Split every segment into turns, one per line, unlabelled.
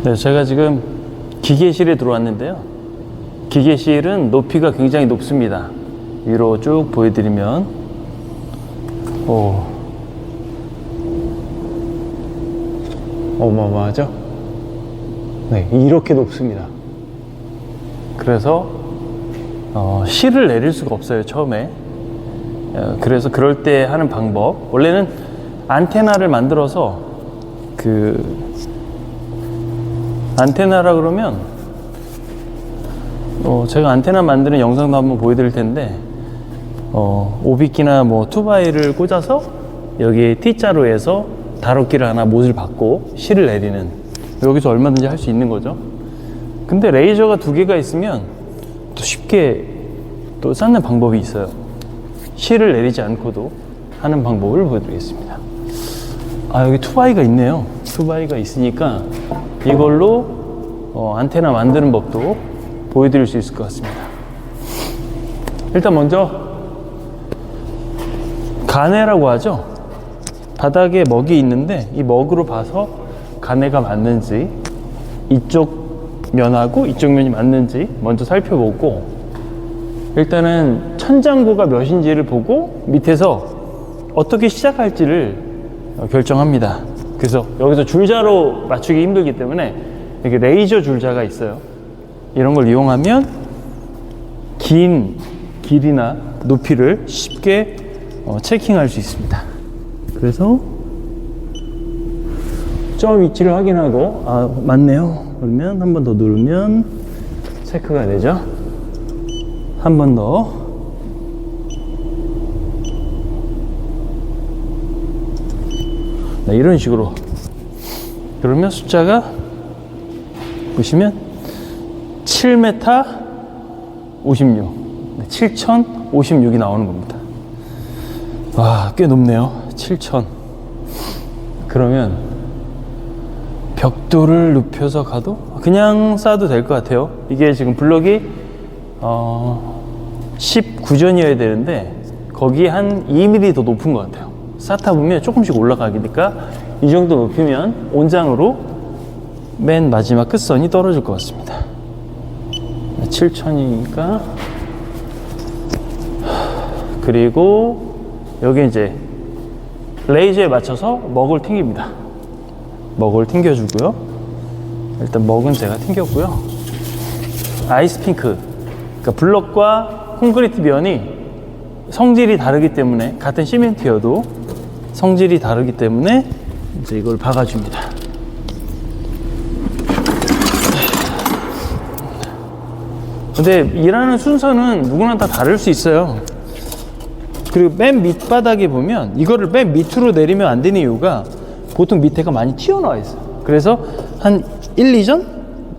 네, 제가 지금 기계실에 들어왔는데요. 기계실은 높이가 굉장히 높습니다. 위로 쭉 보여드리면 어마어마하죠? 네, 이렇게 높습니다. 그래서 실을 내릴 수가 없어요, 처음에. 그래서 그럴 때 하는 방법, 원래는 안테나를 만들어서 안테나라 그러면 제가 안테나 만드는 영상도 한번 보여드릴 텐데 오비끼나 뭐 투바이를 꽂아서 여기에 T자로 해서 다뤄끼를 하나 못을 받고 실을 내리는, 여기서 얼마든지 할 수 있는 거죠. 근데 레이저가 두 개가 있으면 또 쉽게 또 쌓는 방법이 있어요. 실을 내리지 않고도 하는 방법을 보여드리겠습니다. 여기 투바이가 있네요. 투바이가 있으니까 이걸로 안테나 만드는 법도 보여드릴 수 있을 것 같습니다. 일단 먼저 가내라고 하죠. 바닥에 먹이 있는데 이 먹으로 봐서 가내가 맞는지, 이쪽 면하고 이쪽 면이 맞는지 먼저 살펴보고, 일단은 천장고가 몇인지를 보고 밑에서 어떻게 시작할지를 결정합니다. 그래서 여기서 줄자로 맞추기 힘들기 때문에 이렇게 레이저 줄자가 있어요. 이런 걸 이용하면 긴 길이나 높이를 쉽게 체킹할 수 있습니다. 그래서 점 위치를 확인하고 맞네요. 그러면 한 번 더 누르면 체크가 되죠. 한 번 더. 네, 이런 식으로. 그러면 숫자가 보시면 7m 56, 7056이 나오는 겁니다. 와, 꽤 높네요. 7000. 그러면 벽돌을 눕혀서 가도 그냥 쌓아도 될 것 같아요. 이게 지금 블럭이 19전이어야 되는데 거기 한 2mm 더 높은 것 같아요. 쌓다 보면 조금씩 올라가니까 이 정도 높이면 온장으로 맨 마지막 끝선이 떨어질 것 같습니다. 7000이니까. 그리고 여기 이제 레이저에 맞춰서 먹을 튕깁니다. 먹을 튕겨주고요. 일단 먹은 제가 튕겼고요. 아이스핑크, 그러니까 블럭과 콘크리트 면이 성질이 다르기 때문에, 같은 시멘트여도 성질이 다르기 때문에 이제 이걸 박아줍니다. 근데 일하는 순서는 누구나 다 다를 수 있어요. 그리고 맨 밑바닥에 보면 이거를 맨 밑으로 내리면 안 되는 이유가 보통 밑에가 많이 튀어나와 있어요. 그래서 한 1, 2전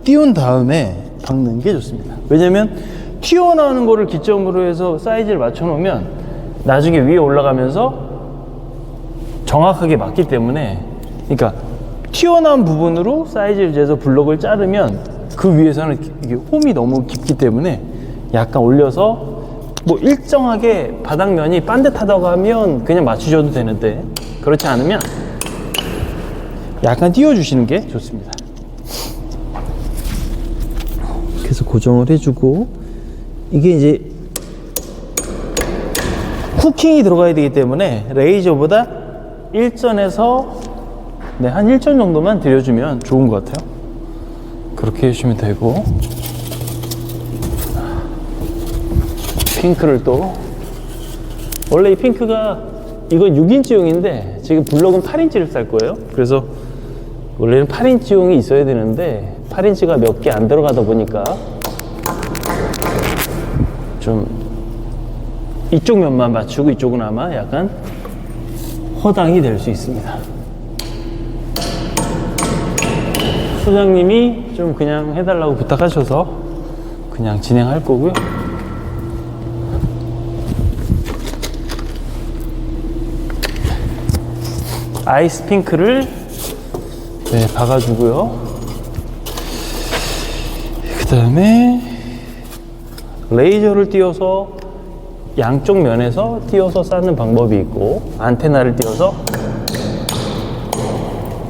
띄운 다음에 박는 게 좋습니다. 왜냐면 튀어나오는 거를 기점으로 해서 사이즈를 맞춰 놓으면 나중에 위에 올라가면서 정확하게 맞기 때문에, 그러니까 튀어나온 부분으로 사이즈를 재서 블럭을 자르면 그 위에서는 이게 홈이 너무 깊기 때문에 약간 올려서 뭐 일정하게 바닥면이 반듯하다고 하면 그냥 맞추셔도 되는데, 그렇지 않으면 약간 띄워주시는 게 좋습니다. 그래서 고정을 해주고, 이게 이제 후킹이 들어가야 되기 때문에 레이저보다 1전에서 한 1전 정도만 들여주면 좋은 것 같아요. 그렇게 해주시면 되고, 핑크를 또, 원래 이 핑크가 이건 6인치용인데 지금 블럭은 8인치를 쌀 거예요. 그래서 원래는 8인치용이 있어야 되는데 8인치가 몇 개 안 들어가다 보니까 좀 이쪽 면만 맞추고 이쪽은 아마 약간 허당이 될 수 있습니다. 소장님이 좀 그냥 해달라고 부탁하셔서 그냥 진행할 거고요. 아이스 핑크를 박아주고요. 그 다음에 레이저를 띄워서 양쪽 면에서 띄워서 쌓는 방법이 있고, 안테나를 띄워서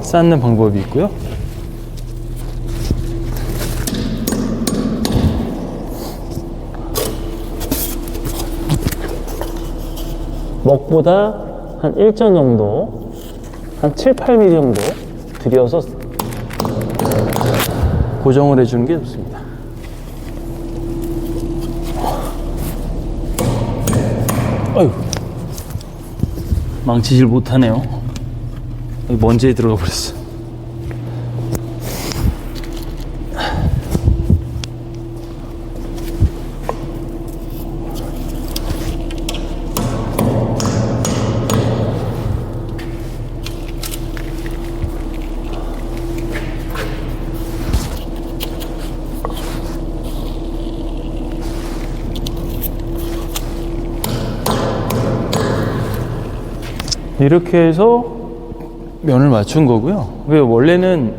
쌓는 방법이 있고요. 먹보다 한 1점 정도, 한 7, 8mm 정도 들여서 고정을 해주는 게 좋습니다. 어휴, 망치질 못하네요. 여기 먼지에 들어가 버렸어. 이렇게 해서 면을 맞춘 거고요. 원래는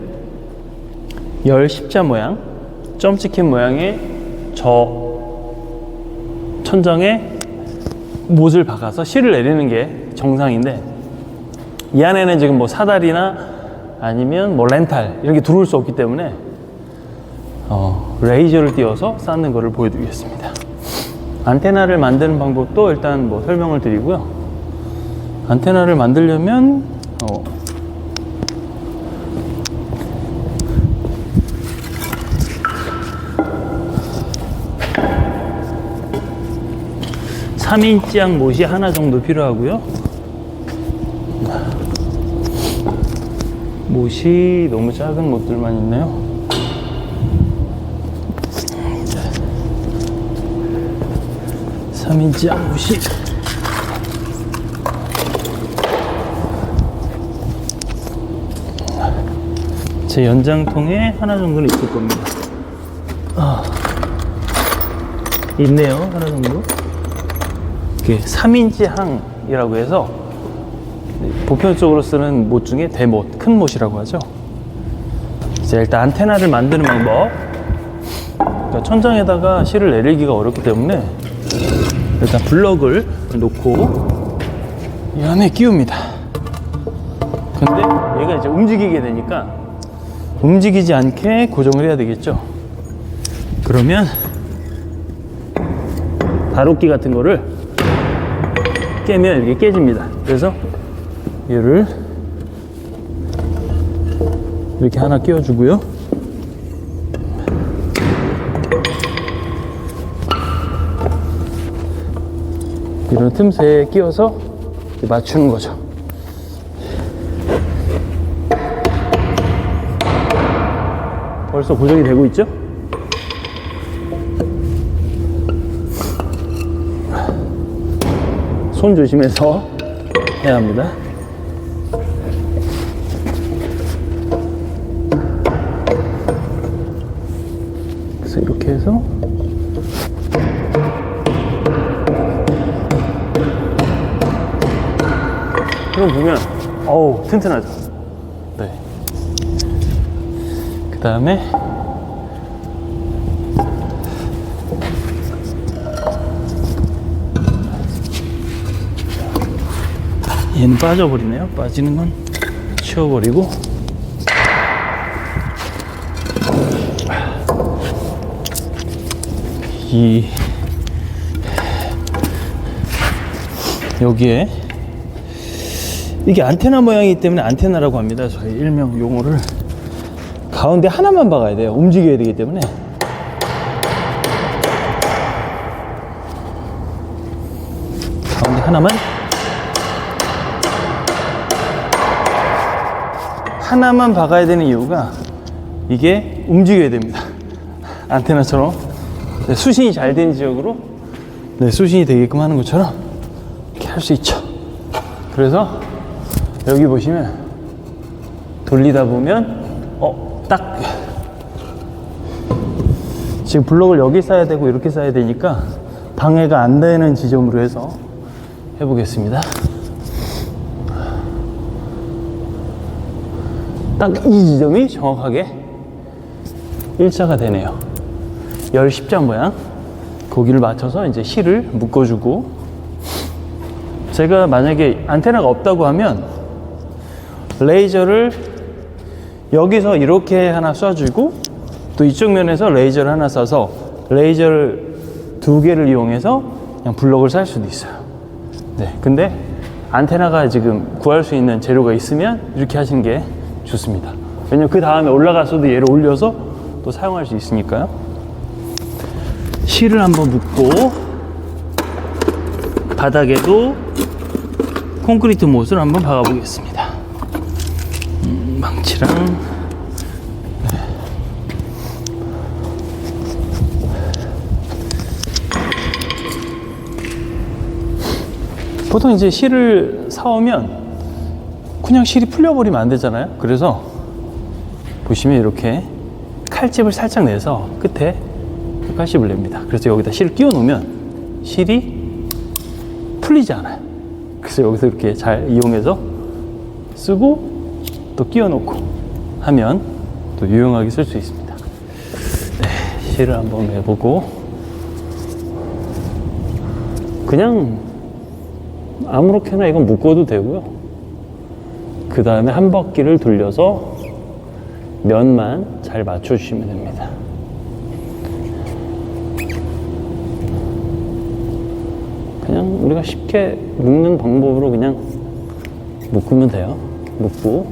열 십자 모양, 점 찍힌 모양의 저 천정에 못을 박아서 실을 내리는 게 정상인데, 이 안에는 지금 뭐 사다리나 아니면 뭐 렌탈 이런 게 들어올 수 없기 때문에 레이저를 띄워서 쌓는 거를 보여드리겠습니다. 안테나를 만드는 방법도 일단 뭐 설명을 드리고요. 안테나를 만들려면 3인치양 못이 하나 정도 필요하고요. 못이 너무 작은 못들만 있네요. 자, 3인치양 못이 제 연장통에 하나 정도는 있을 겁니다. 있네요, 하나 정도. 이게 3인치 항이라고 해서 보편적으로 쓰는 못 중에 대못, 큰 못이라고 하죠. 이제 일단 안테나를 만드는 방법. 그러니까 천장에다가 실을 내리기가 어렵기 때문에 일단 블럭을 놓고 이 안에 끼웁니다. 근데 얘가 이제 움직이게 되니까 움직이지 않게 고정을 해야 되겠죠. 그러면 다루기 같은 거를 깨면 이렇게 깨집니다. 그래서 얘를 이렇게 하나 끼워주고요. 이런 틈새에 끼워서 맞추는 거죠. 벌써 고정이 되고 있죠? 손 조심해서 해야 합니다. 그래서 이렇게 해서 그럼 보면 어우 튼튼하죠. 네. 그 다음에 얘는 빠져버리네요. 빠지는 건 치워버리고 여기에 이게 안테나 모양이기 때문에 안테나라고 합니다. 저희 일명 용어를. 가운데 하나만 박아야 돼요. 움직여야 되기 때문에. 가운데 하나만 박아야 되는 이유가 이게 움직여야 됩니다. 안테나처럼 수신이 잘 된 지역으로 수신이 되게끔 하는 것처럼 이렇게 할 수 있죠. 그래서 여기 보시면 돌리다 보면 딱 지금 블록을 여기 쌓아야 되고 이렇게 쌓아야 되니까 방해가 안 되는 지점으로 해서 해보겠습니다. 딱 이 지점이 정확하게 일자가 되네요. 열 십자 모양. 거기를 맞춰서 이제 실을 묶어주고, 제가 만약에 안테나가 없다고 하면 레이저를 여기서 이렇게 하나 쏴주고 또 이쪽 면에서 레이저를 하나 쏴서 레이저를 두 개를 이용해서 그냥 블럭을 쌀 수도 있어요. 네, 근데 안테나가 지금 구할 수 있는 재료가 있으면 이렇게 하시는 게 좋습니다. 왜냐면 그 다음에 올라가서도 얘를 올려서 또 사용할 수 있으니까요. 실을 한번 묶고 바닥에도 콘크리트 못을 한번 박아 보겠습니다. 망치랑 보통 이제 실을 사오면 그냥 실이 풀려버리면 안 되잖아요. 그래서 보시면 이렇게 칼집을 살짝 내서 끝에 칼집을 냅니다. 그래서 여기다 실을 끼워 놓으면 실이 풀리지 않아요. 그래서 여기서 이렇게 잘 이용해서 쓰고 또 끼워 놓고 하면 또 유용하게 쓸 수 있습니다. 네, 실을 한번 매보고 그냥 아무렇게나 이건 묶어도 되고요. 그 다음에 한 바퀴를 돌려서 면만 잘 맞춰주시면 됩니다. 그냥 우리가 쉽게 묶는 방법으로 그냥 묶으면 돼요. 묶고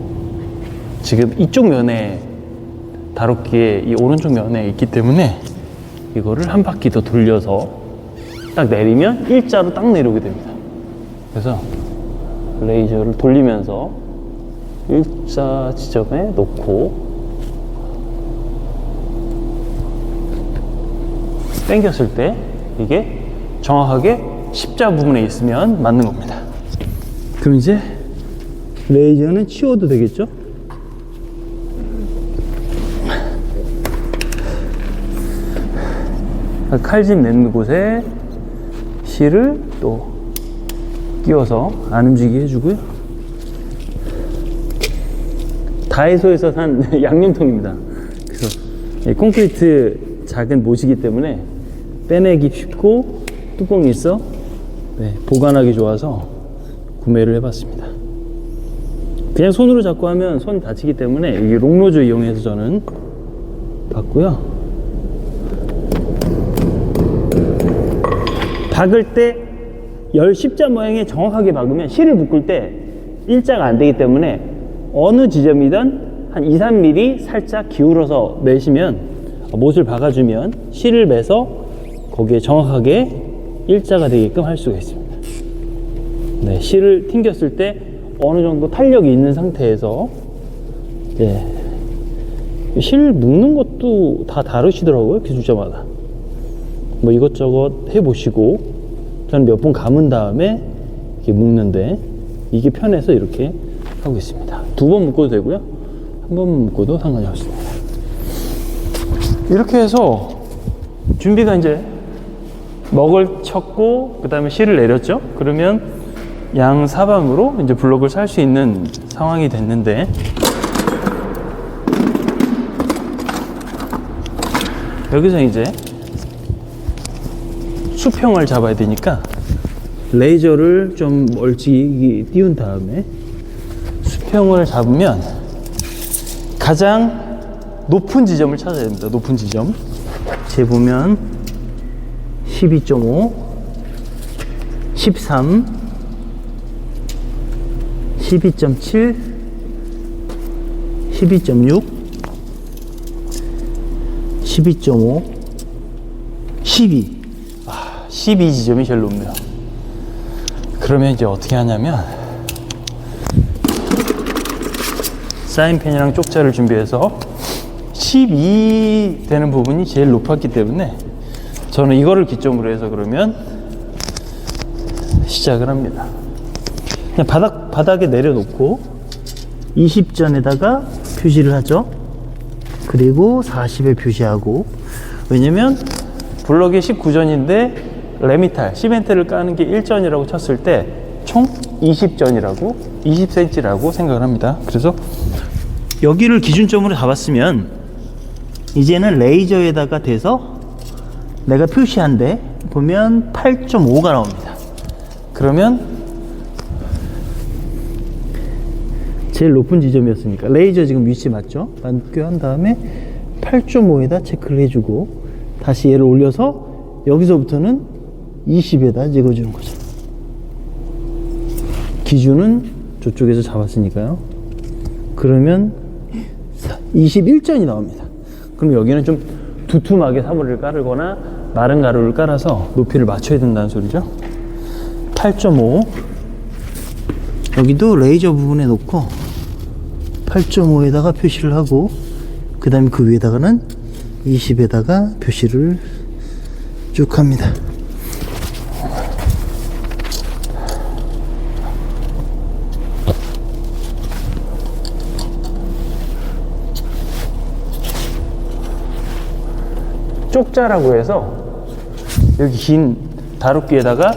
지금 이쪽 면에 다루기에 이 오른쪽 면에 있기 때문에 이거를 한 바퀴 더 돌려서 딱 내리면 일자로 딱 내려오게 됩니다. 그래서 레이저를 돌리면서 일자 지점에 놓고 당겼을 때 이게 정확하게 십자 부분에 있으면 맞는 겁니다. 그럼 이제 레이저는 치워도 되겠죠? 칼집 내는 곳에 실을 또 끼워서 안 움직이게 해주고요. 다이소에서 산 양념통입니다. 그래서 콘크리트 작은 못이기 때문에 빼내기 쉽고 뚜껑이 있어 보관하기 좋아서 구매를 해봤습니다. 그냥 손으로 잡고 하면 손 다치기 때문에 이 롱노즈 이용해서 저는 봤고요. 박을 때 열 십자 모양에 정확하게 박으면 실을 묶을 때 일자가 안 되기 때문에 어느 지점이든 한 2, 3mm 살짝 기울어서 매시면 못을 박아주면 실을 매서 거기에 정확하게 일자가 되게끔 할 수가 있습니다. 네, 실을 튕겼을 때 어느 정도 탄력이 있는 상태에서 실 묶는 것도 다 다르시더라고요. 기술자마다. 뭐 이것저것 해보시고 저는 몇 번 감은 다음에 이렇게 묶는데 이게 편해서 이렇게 하고 있습니다. 2번 묶어도 되고요. 한 번 묶어도 상관이 없습니다. 이렇게 해서 준비가 이제 먹을 쳤고 그 다음에 실을 내렸죠. 그러면 양 사방으로 이제 블록을 살 수 있는 상황이 됐는데 여기서 이제 수평을 잡아야 되니까 레이저를 좀 멀찍이 띄운 다음에 수평을 잡으면 가장 높은 지점을 찾아야 됩니다. 높은 지점. 재보면 12.5, 13, 12.7, 12.6, 12.5, 12. 12지점이 제일 높네요. 그러면 이제 어떻게 하냐면 사인펜이랑 쪽자를 준비해서 12 되는 부분이 제일 높았기 때문에 저는 이거를 기점으로 해서 그러면 시작을 합니다. 그냥 바닥에 내려놓고 20전에다가 표시를 하죠. 그리고 40에 표시하고, 왜냐면 블럭이 19전인데 레미탈, 시멘트를 까는 게 1전이라고 쳤을 때 총 20전이라고 20cm라고 생각을 합니다. 그래서 여기를 기준점으로 잡았으면 이제는 레이저에다가 대서 내가 표시한 데 보면 8.5가 나옵니다. 그러면 제일 높은 지점이었으니까 레이저 지금 위치 맞죠? 맞교한 다음에 8.5에다 체크를 해주고 다시 얘를 올려서 여기서부터는 20에다 찍어주는 거죠. 기준은 저쪽에서 잡았으니까요. 그러면 21전이 나옵니다. 그럼 여기는 좀 두툼하게 사물을 깔거나 마른 가루를 깔아서 높이를 맞춰야 된다는 소리죠. 8.5 여기도 레이저 부분에 놓고 8.5에다가 표시를 하고, 그 다음에 그 위에다가는 20에다가 표시를 쭉 합니다. 쪽자라고 해서 여기 긴 다루기에다가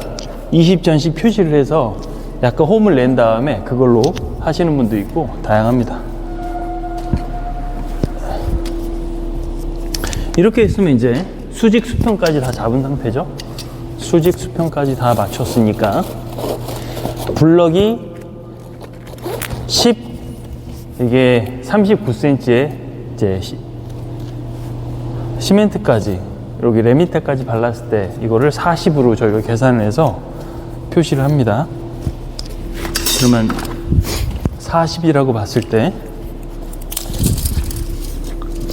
20전씩 표시를 해서 약간 홈을 낸 다음에 그걸로 하시는 분도 있고 다양합니다. 이렇게 있으면 이제 수직 수평까지 다 잡은 상태죠. 수직 수평까지 다 맞췄으니까 블럭이 10 이게 39cm에 이제 시멘트까지 여기 레미테까지 발랐을 때 이거를 40으로 저희가 계산을 해서 표시를 합니다. 그러면 40이라고 봤을 때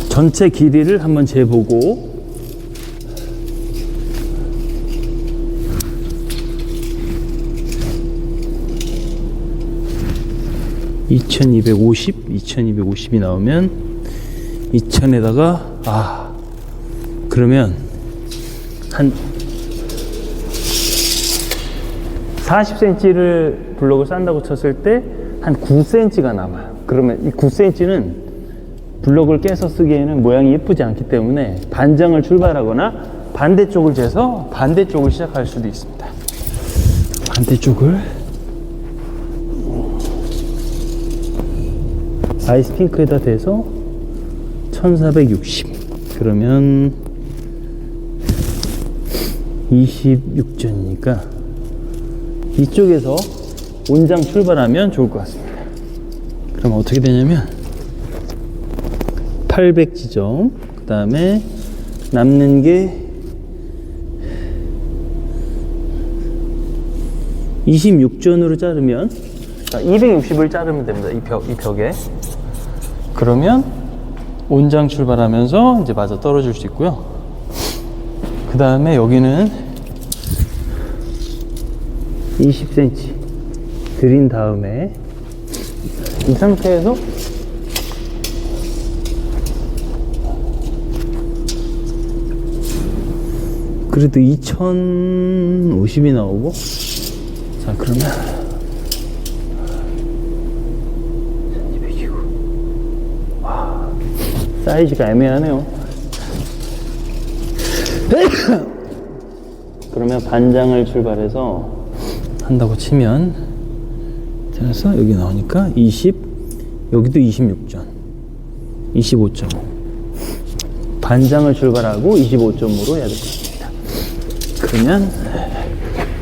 전체 길이를 한번 재보고, (2250) 나오면 2000에다가 그러면 한 40cm를 블록을 싼다고 쳤을 때 한 9cm가 남아요. 그러면 이 9cm는 블록을 깨서 쓰기에는 모양이 예쁘지 않기 때문에 반장을 출발하거나 반대쪽을 재서 반대쪽을 시작할 수도 있습니다. 반대쪽을 아이스핑크에다 대서 1460 그러면 26전이니까 이쪽에서 온장 출발하면 좋을 것 같습니다. 그럼 어떻게 되냐면 800지점, 그 다음에 남는 게 26전으로 자르면, 그러니까 260을 자르면 됩니다. 이 벽에. 그러면 온장 출발하면서 이제 맞아 떨어질 수 있고요. 그 다음에 여기는 20cm 들인 다음에 이 상태에서 그래도 2050이 나오고, 자 그러면 1200이고, 와 사이즈가 애매하네요. 그러면 반장을 출발해서 한다고 치면, 그래서 여기 나오니까 20, 여기도 26전, 25.5. 반장을 출발하고 25점으로 해야 될 것 같습니다. 그러면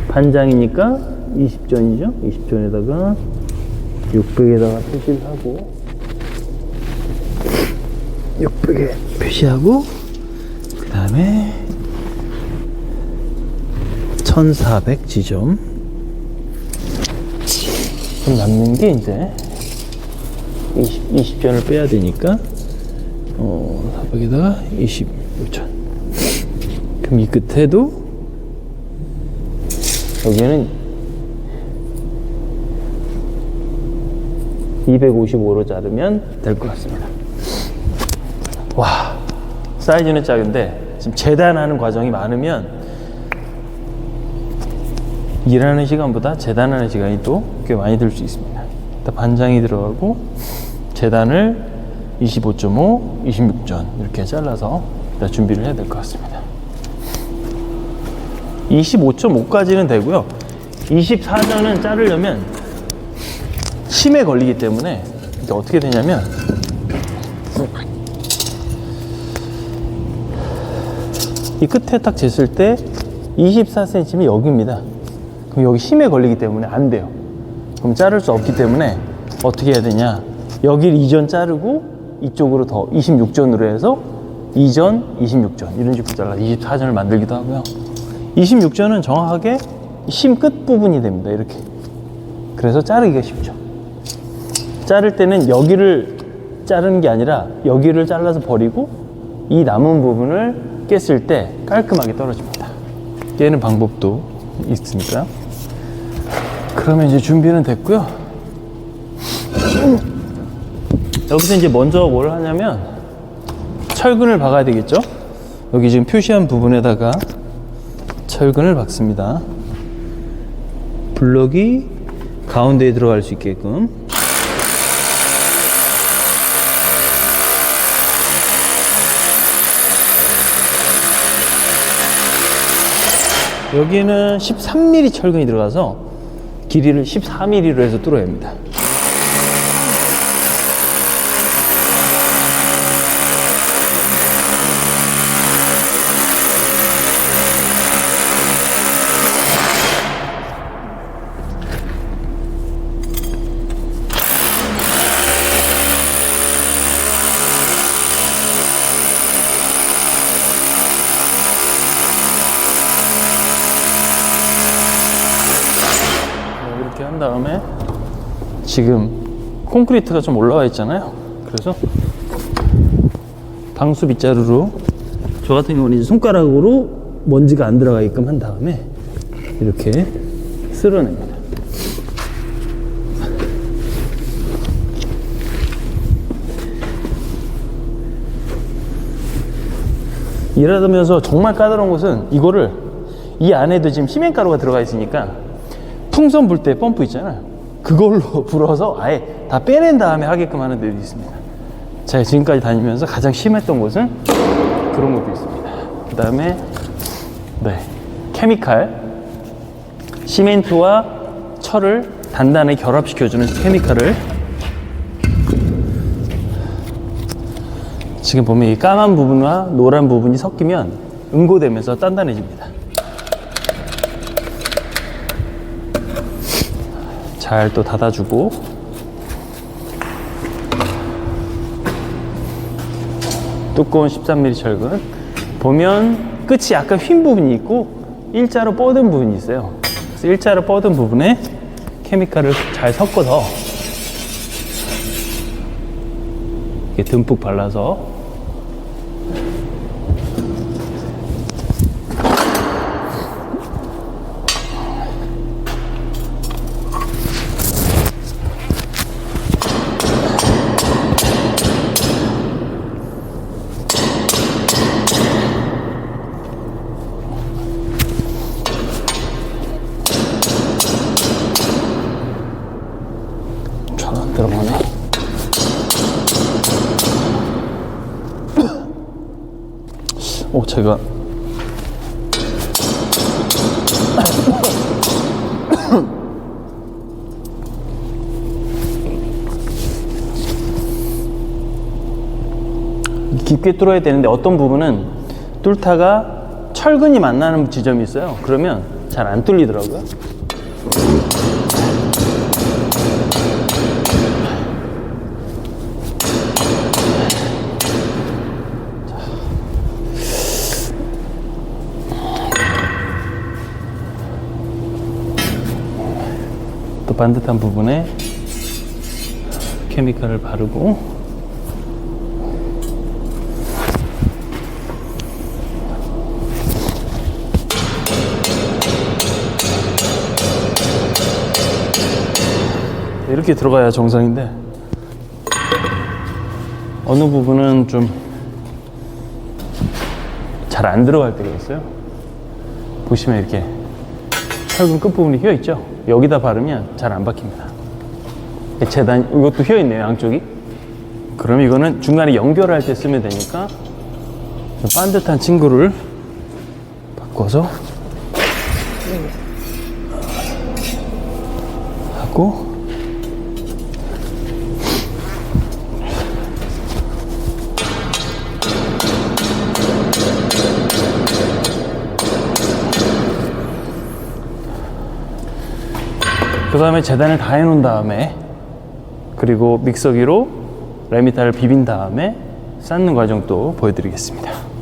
반장이니까 20전이죠. 20전에다가 600에다가 표시를 하고, 600에 표시하고, 그 다음에 1400 지점. 그럼 남는 게 이제 20전을 빼야 되니까 400에다가 25전. 그럼 이 끝에도 여기는 255로 자르면 될 것 같습니다. 와, 사이즈는 작은데 지금 재단하는 과정이 많으면 일하는 시간보다 재단하는 시간이 또 꽤 많이 들 수 있습니다. 일단 반장이 들어가고 재단을 25.5, 26전 이렇게 잘라서 일단 준비를 해야 될 것 같습니다. 25.5까지는 되고요. 24전은 자르려면 심에 걸리기 때문에 이게 어떻게 되냐면, 이 끝에 딱 쟀을 때 24cm면 여기입니다. 그럼 여기 심에 걸리기 때문에 안 돼요. 그럼 자를 수 없기 때문에 어떻게 해야 되냐, 여기를 2전 자르고 이쪽으로 더 26전으로 해서 2전, 26전 이런 식으로 잘라 24전을 만들기도 하고요. 26전은 정확하게 심 끝 부분이 됩니다. 이렇게 그래서 자르기가 쉽죠. 자를 때는 여기를 자르는 게 아니라 여기를 잘라서 버리고 이 남은 부분을 깼을 때 깔끔하게 떨어집니다. 깨는 방법도 있으니까. 그러면 이제 준비는 됐고요. 여기서 이제 먼저 뭘 하냐면 철근을 박아야 되겠죠. 여기 지금 표시한 부분에다가 철근을 박습니다. 블럭이 가운데에 들어갈 수 있게끔. 여기는 13mm 철근이 들어가서 길이를 14mm로 해서 뚫어야 합니다. 이렇게 한 다음에 지금 콘크리트가 좀 올라와 있잖아요. 그래서 방수 빗자루로 저 같은 경우는 이제 손가락으로 먼지가 안 들어가게끔 한 다음에 이렇게 쓸어냅니다. 일하면서 정말 까다로운 것은 이거를 이 안에도 지금 시멘가루가 들어가 있으니까 풍선 불 때 펌프 있잖아요. 그걸로 불어서 아예 다 빼낸 다음에 하게끔 하는 데도 있습니다. 제가 지금까지 다니면서 가장 심했던 곳은 그런 것도 있습니다. 그 다음에 케미칼, 시멘트와 철을 단단하게 결합시켜주는 케미칼을 지금 보면 이 까만 부분과 노란 부분이 섞이면 응고되면서 단단해집니다. 잘 또 닫아주고 두꺼운 13mm 철근 보면 끝이 약간 휜 부분이 있고 일자로 뻗은 부분이 있어요. 그래서 일자로 뻗은 부분에 케미칼을 잘 섞어서 이렇게 듬뿍 발라서 들어가네. 제가 깊게 뚫어야 되는데 어떤 부분은 뚫다가 철근이 만나는 지점이 있어요. 그러면 잘 안 뚫리더라고요. 또 반듯한 부분에 케미칼을 바르고 이렇게 들어가야 정상인데 어느 부분은 좀 잘 안 들어갈 때가 있어요. 보시면 이렇게 철근 끝부분이 휘어 있죠. 여기다 바르면 잘 안 박힙니다. 재단 이것도 휘어 있네요, 양쪽이. 그럼 이거는 중간에 연결할 때 쓰면 되니까 좀 반듯한 친구를 바꿔서 하고 그 다음에 재단을 다 해놓은 다음에 그리고 믹서기로 레미타를 비빈 다음에 쌓는 과정 또 보여드리겠습니다.